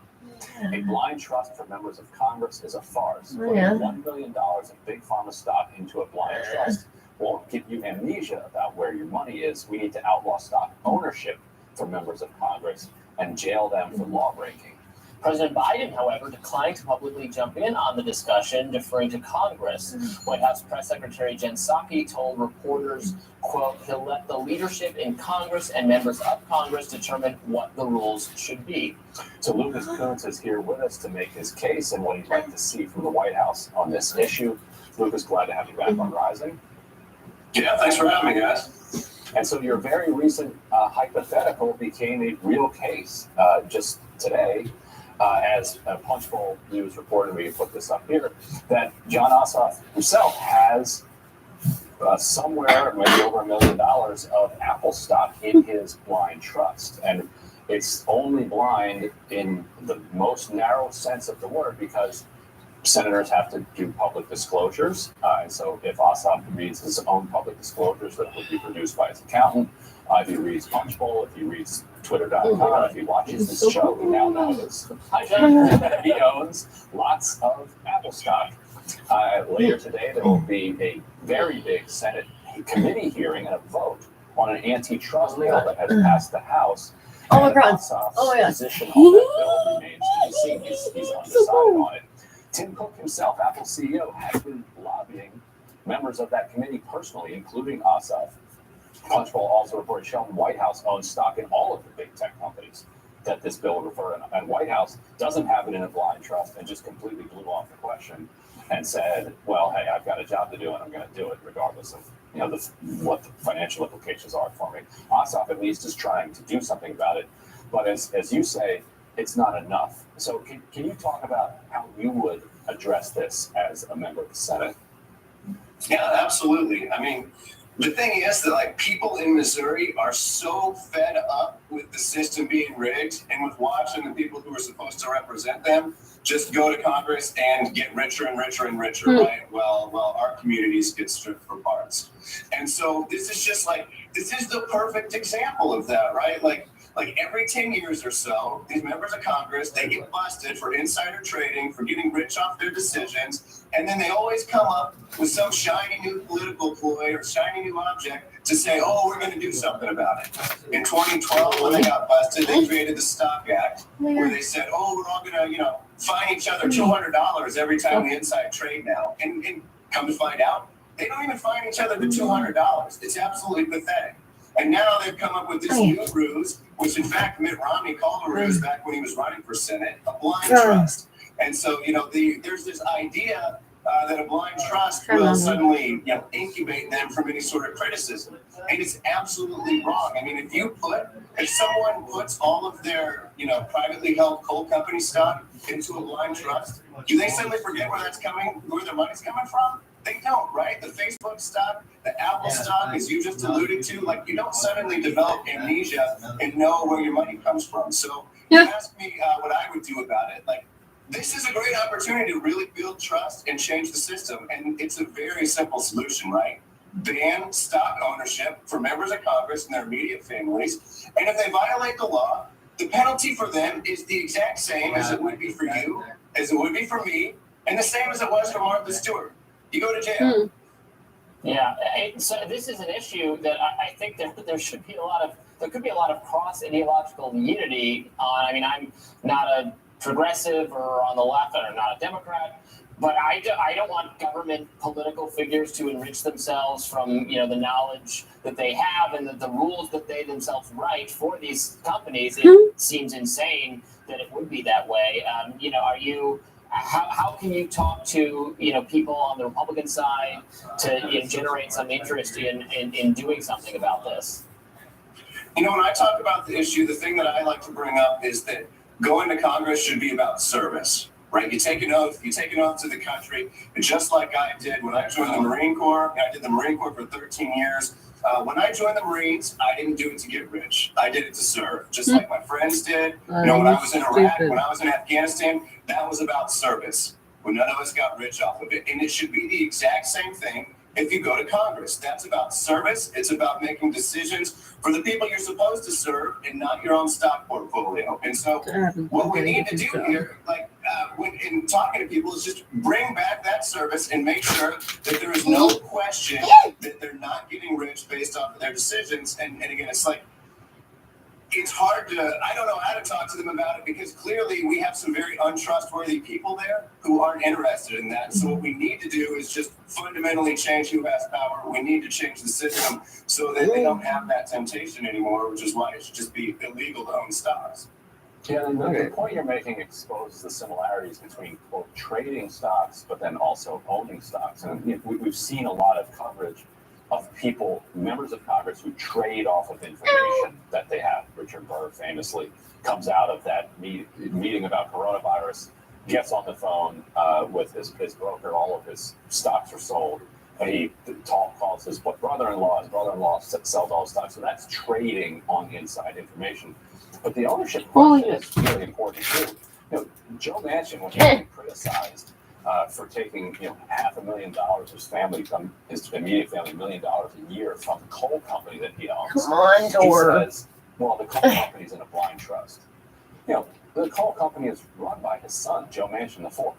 "A blind trust for members of Congress is a farce. Putting $1 billion of big pharma stock into a blind trust won't give you amnesia about where your money is. We need to outlaw stock ownership for members of Congress and jail them for law breaking." President Biden, however, declined to publicly jump in on the discussion, deferring to Congress. White House Press Secretary Jen Psaki told reporters, quote, he'll let the leadership in Congress and members of Congress determine what the rules should be. So Lucas Kuntz is here with us to make his case and what he'd like to see from the White House on this issue. Lucas, glad to have you back on Rising. Yeah, thanks for having me, guys. And so your very recent hypothetical became a real case just today. As Punchbowl News reported, we put this up here, that Jon Ossoff himself has somewhere maybe over $1 million of Apple stock in his blind trust. And it's only blind in the most narrow sense of the word because senators have to do public disclosures. And so if Ossoff reads his own public disclosures that would be produced by his accountant, if he reads Punchbowl, if he reads Twitter.com, if he watches this show, he now knows he owns lots of Apple stock. Later today, there will be a very big Senate committee hearing and a vote on an antitrust bill that has passed the House. Oh my God. Ossoff's position on that bill remains to be seen. He's undecided on it. Tim Cook himself, Apple CEO, has been lobbying members of that committee personally, including Ossoff. Punchbowl also reported showing White House owns stock in all of the big tech companies that this bill would refer to. And White House doesn't have it in a blind trust and just completely blew off the question and said, well, hey, I've got a job to do and I'm going to do it regardless of what the financial implications are for me. Ossoff at least is trying to do something about it. But as you say, it's not enough. So can you talk about how you would address this as a member of the Senate? Yeah, absolutely. I mean, the thing is that people in Missouri are so fed up with the system being rigged and with watching the people who are supposed to represent them just go to Congress and get richer and richer and richer, right? Well, our communities get stripped for parts. And so this is just this is the perfect example of that, right? Like every 10 years or so, these members of Congress, they get busted for insider trading, for getting rich off their decisions, and then they always come up with some shiny new political ploy or shiny new object to say, oh, we're going to do something about it. In 2012, when they got busted, they created the Stock Act, where they said, oh, we're all going to, fine each other $200 every time we inside trade now. And come to find out, they don't even fine each other the $200. It's absolutely pathetic. And now they've come up with this new ruse, which in fact Mitt Romney called a ruse back when he was running for Senate, a blind trust. And so, there's this idea that a blind trust will suddenly, incubate them from any sort of criticism. And it's absolutely wrong. I mean, if someone puts all of their, privately held coal company stock into a blind trust, do they suddenly forget where their money's coming from? They don't, right? The Facebook stock, the Apple stock, as you just alluded to, you don't suddenly develop amnesia and know where your money comes from. So you ask me what I would do about it. This is a great opportunity to really build trust and change the system. And it's a very simple solution, right? Ban stock ownership for members of Congress and their immediate families. And if they violate the law, the penalty for them is the exact same as it would be for you, as it would be for me, and the same as it was for Martha Stewart. You go to jail. Yeah, so this is an issue that I think there could be a lot of cross ideological unity on. I mean, I'm not a progressive or on the left, or not a Democrat, but I don't want government political figures to enrich themselves from the knowledge that they have and the rules that they themselves write for these companies. It seems insane that it would be that way. How can you talk to people on the Republican side to generate some interest in doing something about this? When I talk about the issue, the thing that I like to bring up is that going to Congress should be about service, right? You take an oath to the country, and just like I did when I joined the Marine Corps. I did the Marine Corps for 13 years. When I joined the Marines, I didn't do it to get rich. I did it to serve, just like my friends did. When I was in Iraq, when I was in Afghanistan, that was about service. When none of us got rich off of it. And it should be the exact same thing if you go to Congress. That's about service. It's about making decisions for the people you're supposed to serve and not your own stock portfolio. And so what we need to do here, in talking to people, is just bring back that service and make sure that there is no question that they're not getting rich based off of their decisions. And again, it's it's hard to, I don't know how to talk to them about it because clearly we have some very untrustworthy people there who aren't interested in that. So what we need to do is just fundamentally change who has power. We need to change the system so that they don't have that temptation anymore, which is why it should just be illegal to own stocks. Yeah, and the point you're making exposes the similarities between, quote, trading stocks, but then also owning stocks. And we've seen a lot of coverage of people, members of Congress, who trade off of information that they have. Richard Burr famously comes out of that meeting about coronavirus, gets on the phone with his broker, all of his stocks are sold. He calls his brother-in-law sells all his stocks. So that's trading on inside information. But the ownership question is really important too. Joe Manchin, when he was criticized for taking $500,000 his family from his immediate family, $1 million a year from the coal company that he owns, he says, well, the coal company's in a blind trust. The coal company is run by his son, Joe Manchin IV.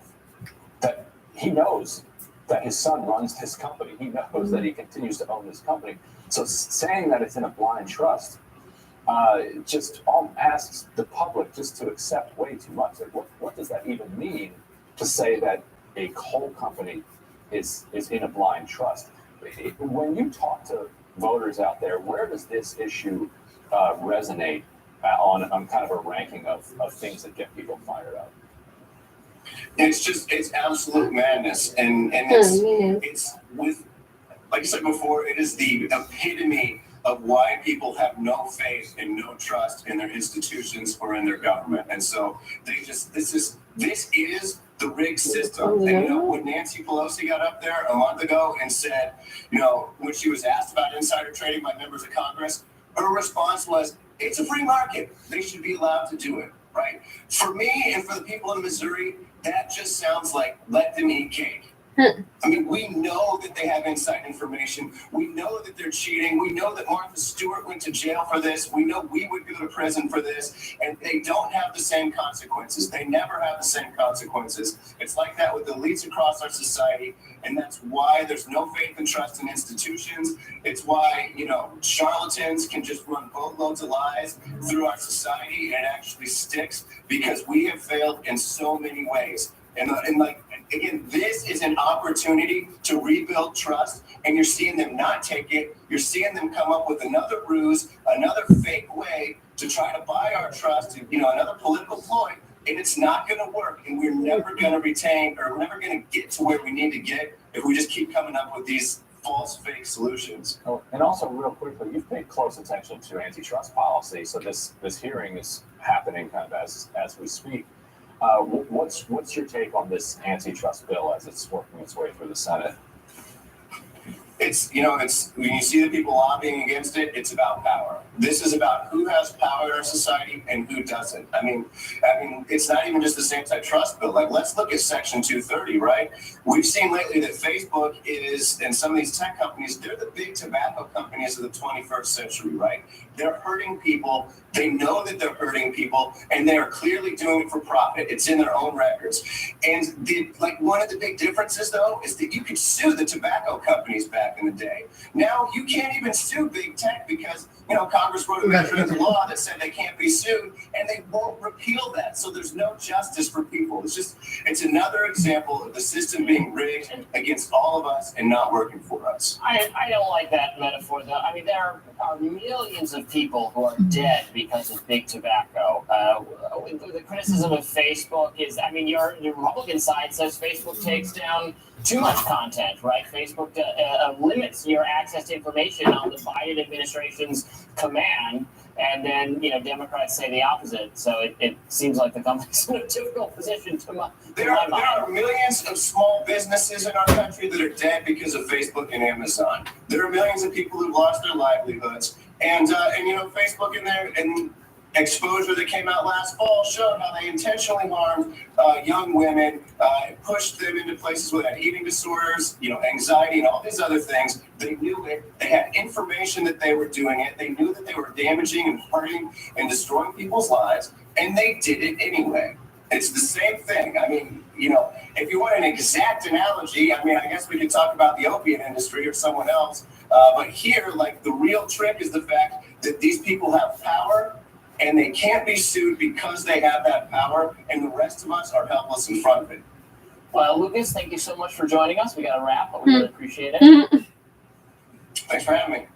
That he knows that his son runs his company. He knows that he continues to own this company. So saying that it's in a blind trust just asks the public just to accept way too much. Like, what does that even mean to say that a coal company is in a blind trust? When you talk to voters out there, where does this issue resonate on kind of a ranking of things that get people fired up? It's absolute madness, and it's with, like I said before, it is the epitome of why people have no faith and no trust in their institutions or in their government. And so this is the rigged system. And when Nancy Pelosi got up there a month ago and said, when she was asked about insider trading by members of Congress, her response was, it's a free market. They should be allowed to do it, right? For me and for the people in Missouri, that just sounds like let them eat cake. I mean, we know that they have inside information. We know that they're cheating. We know that Martha Stewart went to jail for this. We know we would go to prison for this. And they don't have the same consequences. They never have the same consequences. It's like that with elites across our society. And that's why there's no faith and trust in institutions. It's why, charlatans can just run boatloads of lies through our society, and it actually sticks because we have failed in so many ways. And again, this is an opportunity to rebuild trust, and you're seeing them not take it. You're seeing them come up with another ruse, another fake way to try to buy our trust, another political ploy, and it's not going to work. And we're never going to retain, or we're never going to get to where we need to get if we just keep coming up with these false, fake solutions. Oh, and also, real quickly, you've paid close attention to antitrust policy, so this hearing is happening kind of as we speak. What's your take on this antitrust bill as it's working its way through the Senate? It's when you see the people lobbying against it, it's about power. This is about who has power in our society and who doesn't. I mean, it's not even just this antitrust bill. Like, let's look at Section 230, right? We've seen lately that Facebook and some of these tech companies, they're the big tobacco companies of the 21st century, right? They're hurting people. They know that they're hurting people, and they are clearly doing it for profit. It's in their own records. And one of the big differences, though, is that you could sue the tobacco companies back in the day. Now you can't even sue big tech because Congress wrote a measure into law that said they can't be sued, and they won't repeal that. So there's no justice for people. It's another example of the system being rigged against all of us and not working for us. I don't like that metaphor, though. I mean, there are millions of people who are dead because of big tobacco. The criticism of Facebook is, your Republican side says Facebook takes down too much content, right? Facebook limits your access to information on the Biden administration's command, and then Democrats say the opposite. So it seems like the company's in a difficult position to my There are millions of small businesses in our country that are dead because of Facebook and Amazon. There are millions of people who've lost their livelihoods, and Facebook and exposure that came out last fall showed how they intentionally harmed young women, pushed them into places with eating disorders, anxiety, and all these other things. They knew it. They had information that they were doing it. They knew that they were damaging and hurting and destroying people's lives, and they did it anyway. It's the same thing. If you want an exact analogy, I guess we could talk about the opiate industry or someone else. But here, the real trick is the fact that these people have power, and they can't be sued because they have that power, and the rest of us are helpless in front of it. Well, Lucas, thank you so much for joining us. We got a wrap, but we really appreciate it. Thanks for having me.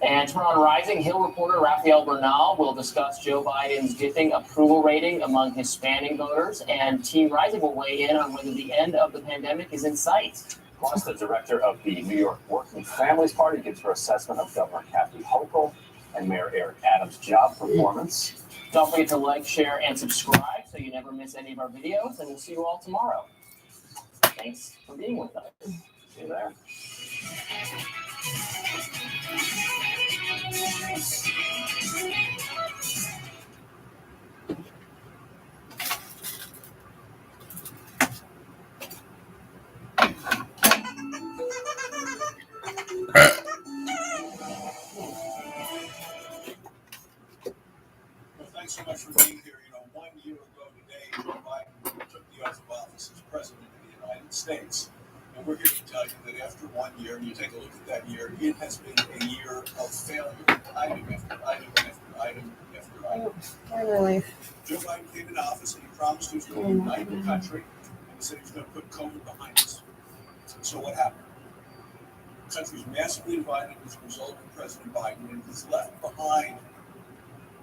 And tomorrow on Rising, Hill reporter Rafael Bernal will discuss Joe Biden's dipping approval rating among Hispanic voters, and Team Rising will weigh in on whether the end of the pandemic is in sight. Plus, the director of the New York Working Families Party gives her assessment of Governor Kathy Hochul and Mayor Eric Adams' job performance. Don't forget to like, share, and subscribe so you never miss any of our videos, and we'll see you all tomorrow. Thanks for being with us. See you there. Well, thanks so much for being here. 1 year ago today, Joe Biden took the oath of office as president of the United States. And we're here to tell you that after 1 year, and you take a look at that year, it has been a year of failure, item after item after item after item. Finally. Joe Biden came into office and he promised he was going to unite the country, and he said he was going to put COVID behind us. So what happened? The country's massively divided as a result of President Biden, and he's left behind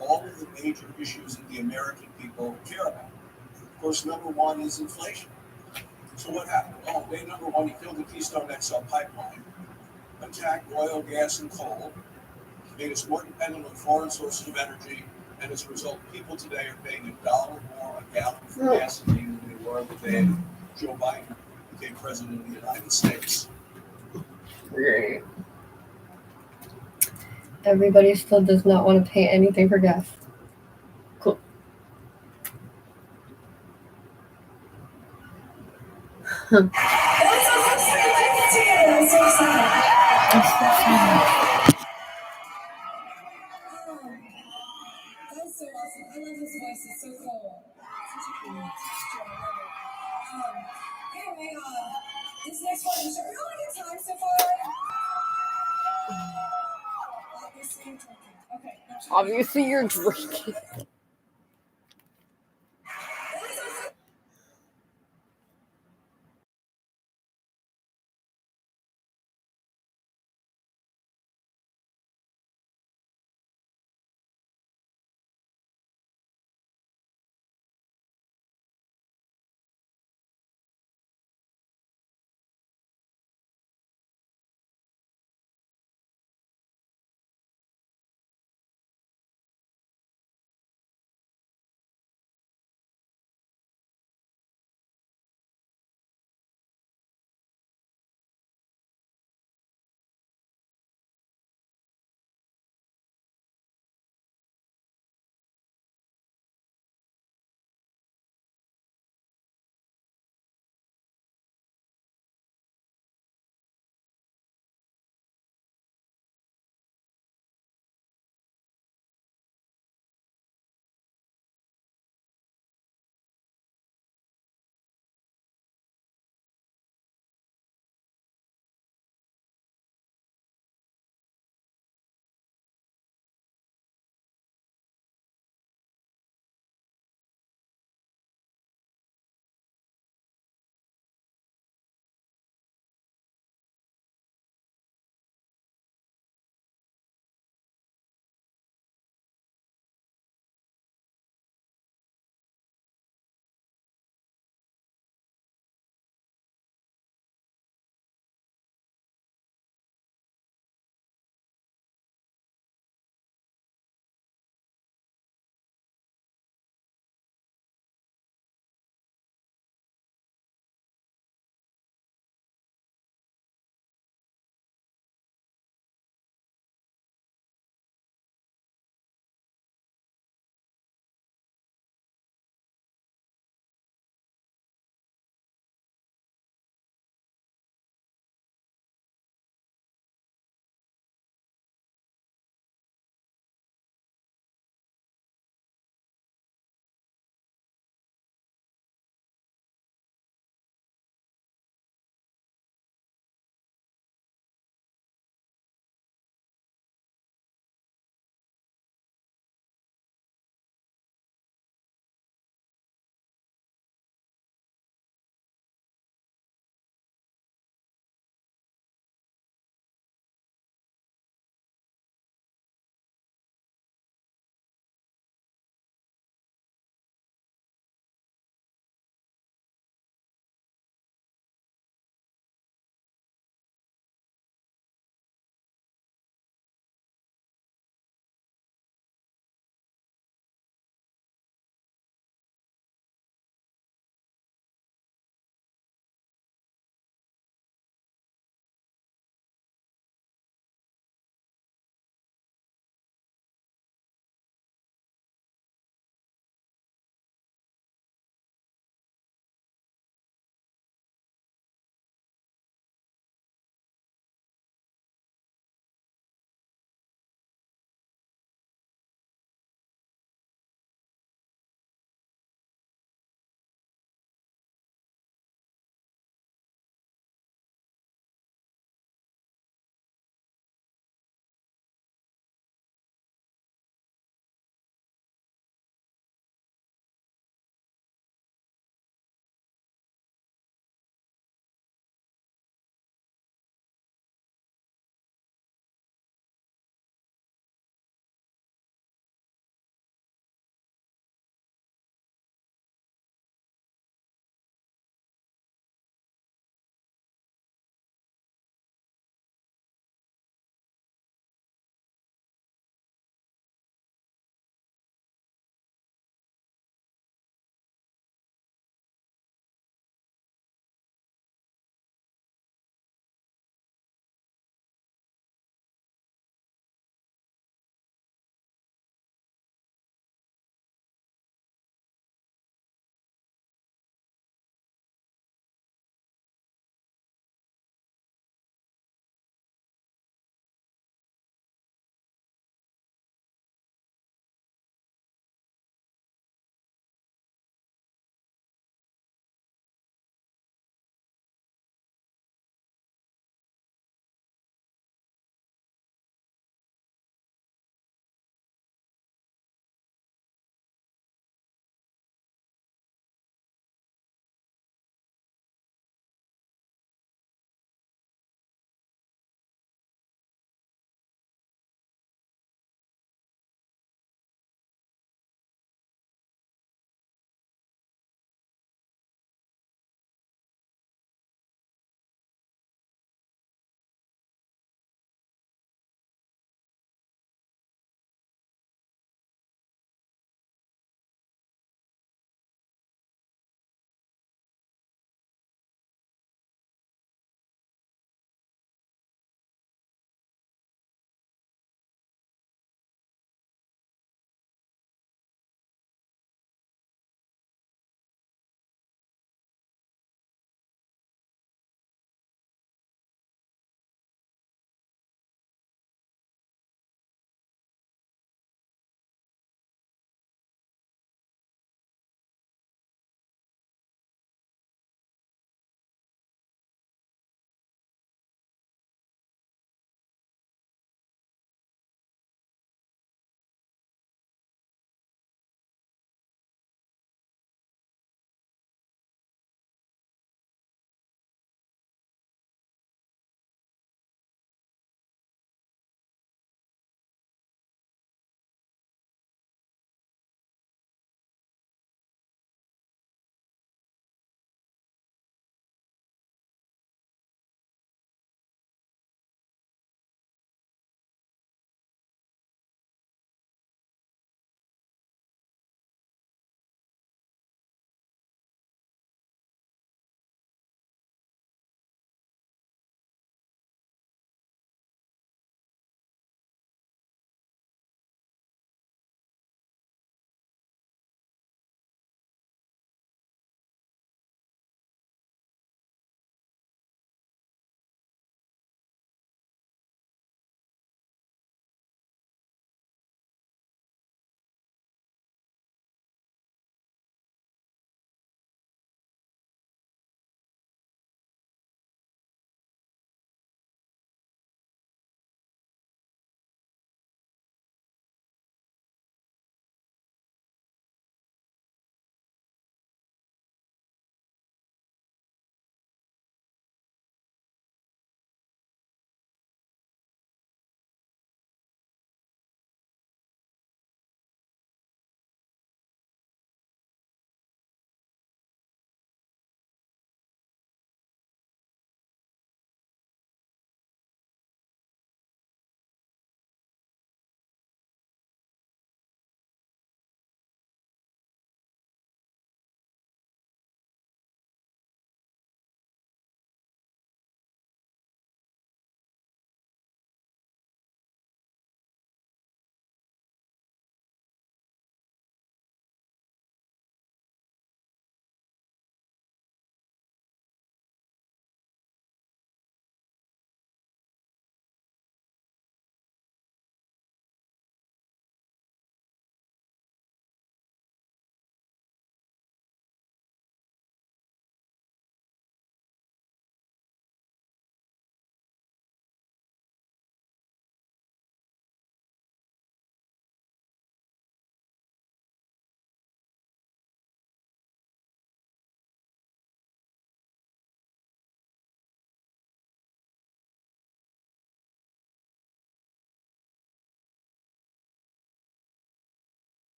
all of the major issues that the American people care about. Of course, number one is inflation. So what happened? Well, day number one, he killed the Keystone XL pipeline, attacked oil, gas, and coal, made us more dependent on foreign sources of energy, and as a result, people today are paying $1 more a gallon for gasoline than they were the day Joe Biden became president of the United States. Great. Everybody still does not want to pay anything for gas. Cool. That's so awesome. I love his voice. It's so cool. Such a cool texture. I love it. Anyway, this next one, are you having a good time so far? Obviously, you're drinking. Okay. Obviously, you're drinking.